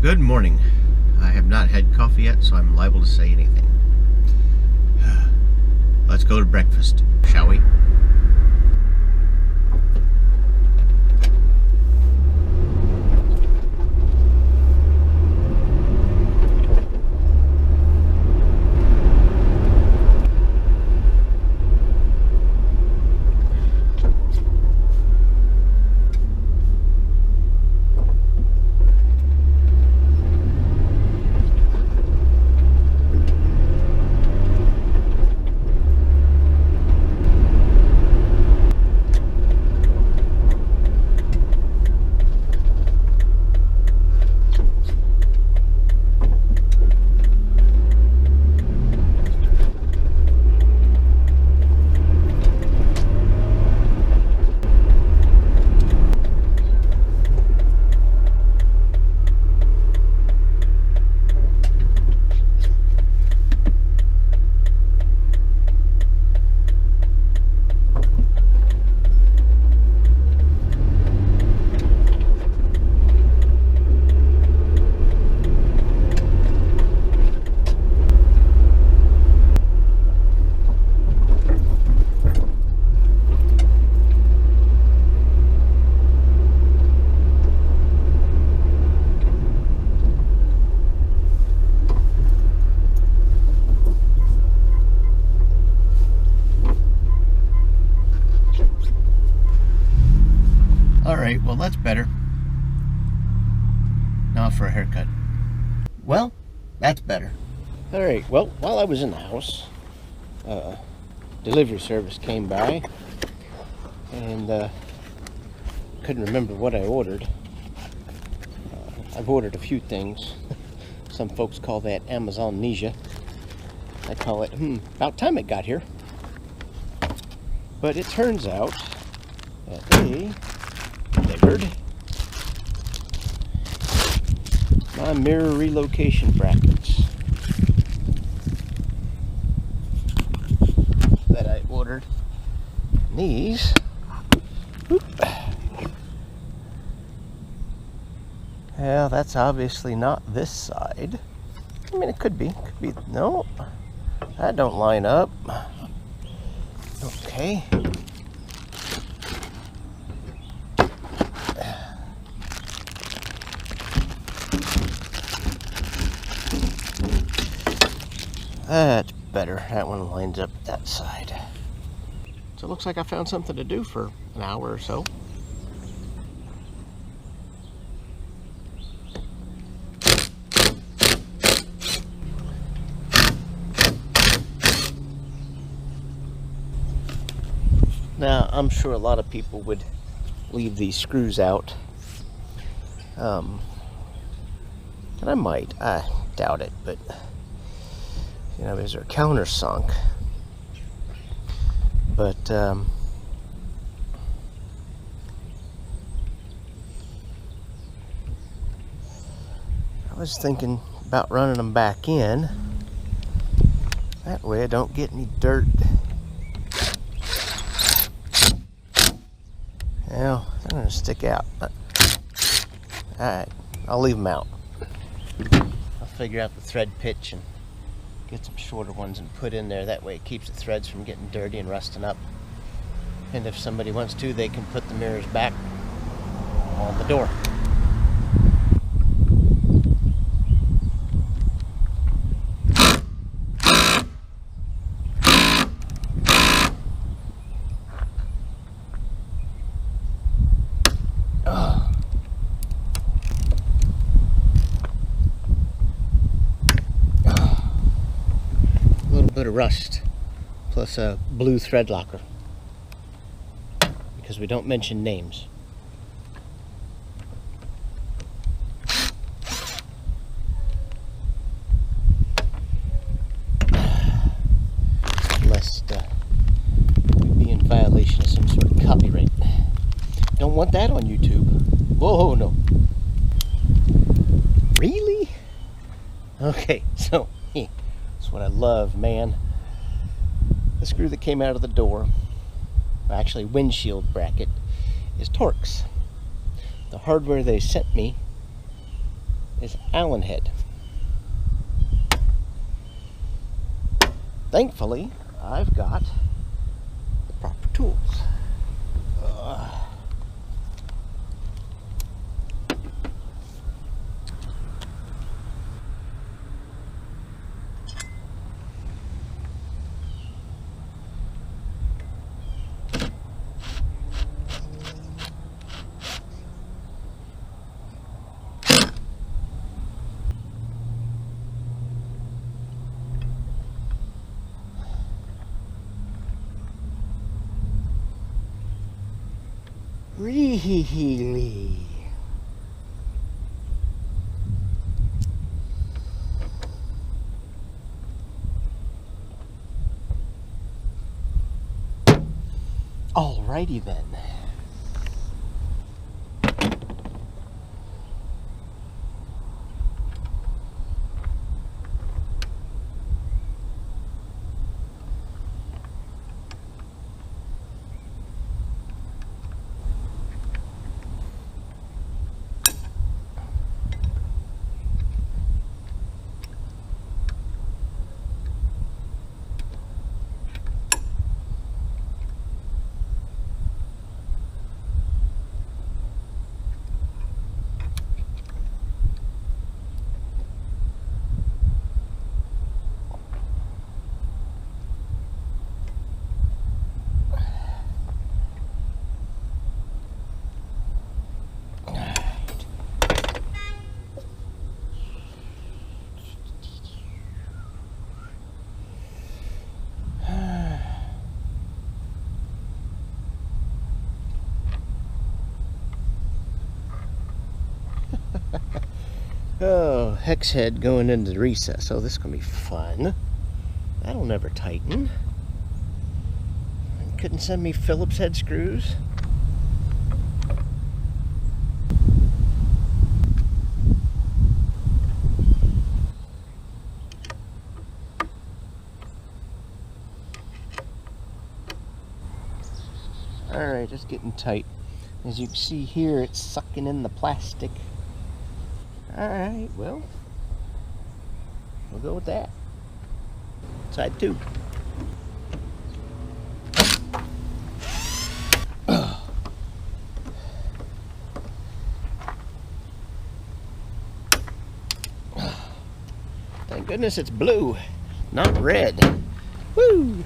Good morning. I have not had coffee yet, so I'm liable to say anything. Let's go to breakfast, shall we? Alright, well that's better. Now for a haircut. Well, that's better. Alright, well, while I was in the house, delivery service came by and couldn't remember what I ordered. I've ordered a few things. Some folks call that Amazonnesia. I call it, about time it got here. But it turns out that they delivered my mirror relocation brackets that I ordered. And these, well, that's obviously not this side. I mean, it could be. No, that don't line up. Okay. That's better. That one lines up that side. So it looks like I found something to do for an hour or so. Now, I'm sure a lot of people would leave these screws out. And I might. I doubt it, but you know, these are countersunk. But I was thinking about running them back in. That way I don't get any dirt. Well, they're going to stick out. Alright, I'll leave them out. I'll figure out the thread pitch and get some shorter ones and put in there. That way it keeps the threads from getting dirty and rusting up. And if somebody wants to, they can put the mirrors back on the door. Bit of rust plus a blue thread locker because we don't mention names. Lest we be in violation of some sort of copyright. Don't want that on YouTube. Whoa, no. Really? Okay, so that's what I love, man. The screw that came out of the door, actually windshield bracket, is Torx. The hardware they sent me is Allen head. Thankfully, I've got the proper tools. Really? Alrighty then. Oh, hex head going into the recess. Oh, this is going to be fun. That'll never tighten. Couldn't send me Phillips head screws. Alright, just getting tight. As you can see here, it's sucking in the plastic. Alright, well, we'll go with that. Side 2. Thank goodness it's blue, not red. Woo!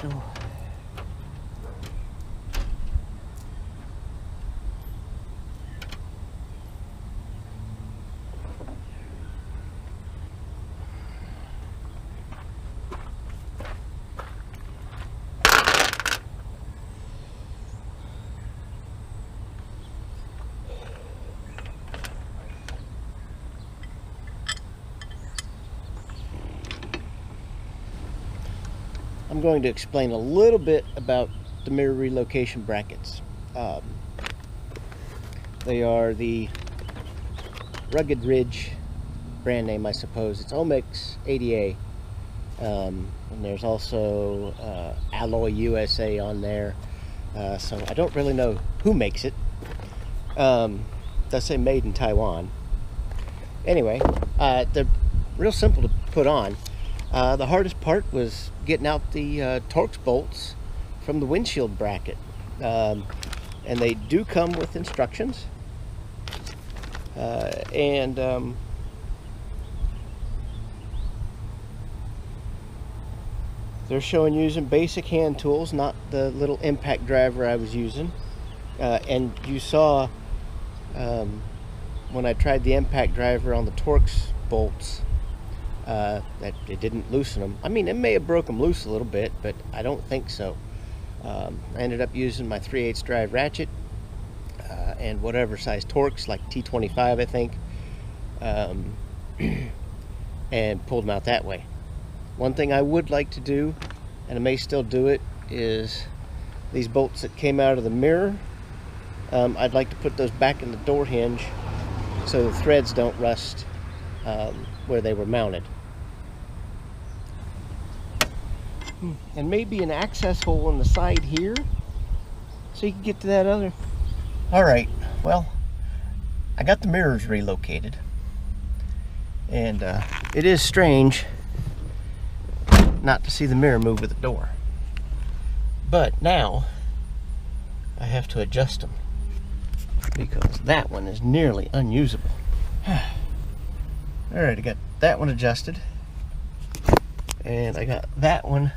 No. I'm going to explain a little bit about the mirror relocation brackets. They are the Rugged Ridge brand name, I suppose. It's Omix ADA. And there's also Alloy USA on there. So I don't really know who makes it. Does say made in Taiwan. Anyway, they're real simple to put on. The hardest part was getting out the Torx bolts from the windshield bracket. And they do come with instructions. They're showing using basic hand tools, not the little impact driver I was using. And you saw when I tried the impact driver on the Torx bolts, that it didn't loosen them. I mean, it may have broke them loose a little bit, but I don't think so. I ended up using my 3/8 drive ratchet and whatever size Torx, like T25 I think, and pulled them out that way. One thing I would like to do, and I may still do it, is these bolts that came out of the mirror, I'd like to put those back in the door hinge so the threads don't rust where they were mounted. And maybe an access hole on the side here so you can get to that other. Alright, well, I got the mirrors relocated, and it is strange not to see the mirror move with the door. But now I have to adjust them because that one is nearly unusable. Alright, I got that one adjusted, and I got that one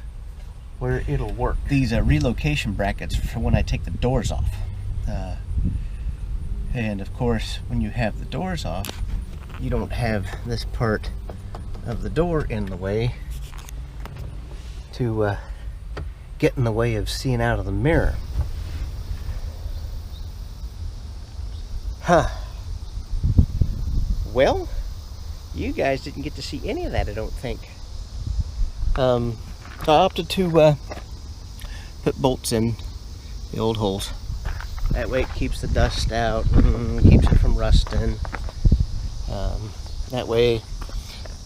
where it'll work. These are relocation brackets for when I take the doors off. And of course, when you have the doors off, you don't have this part of the door in the way to get in the way of seeing out of the mirror. Huh. Well, you guys didn't get to see any of that, I don't think. I opted to put bolts in the old holes. That way it keeps the dust out, keeps it from rusting. That way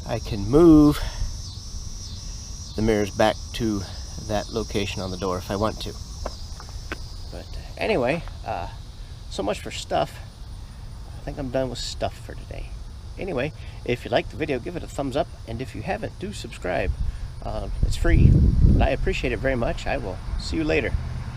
I can move the mirrors back to that location on the door if I want to. But anyway, so much for stuff. I think I'm done with stuff for today. Anyway, if you liked the video, give it a thumbs up, and if you haven't, do subscribe. It's free, but I appreciate it very much. I will see you later.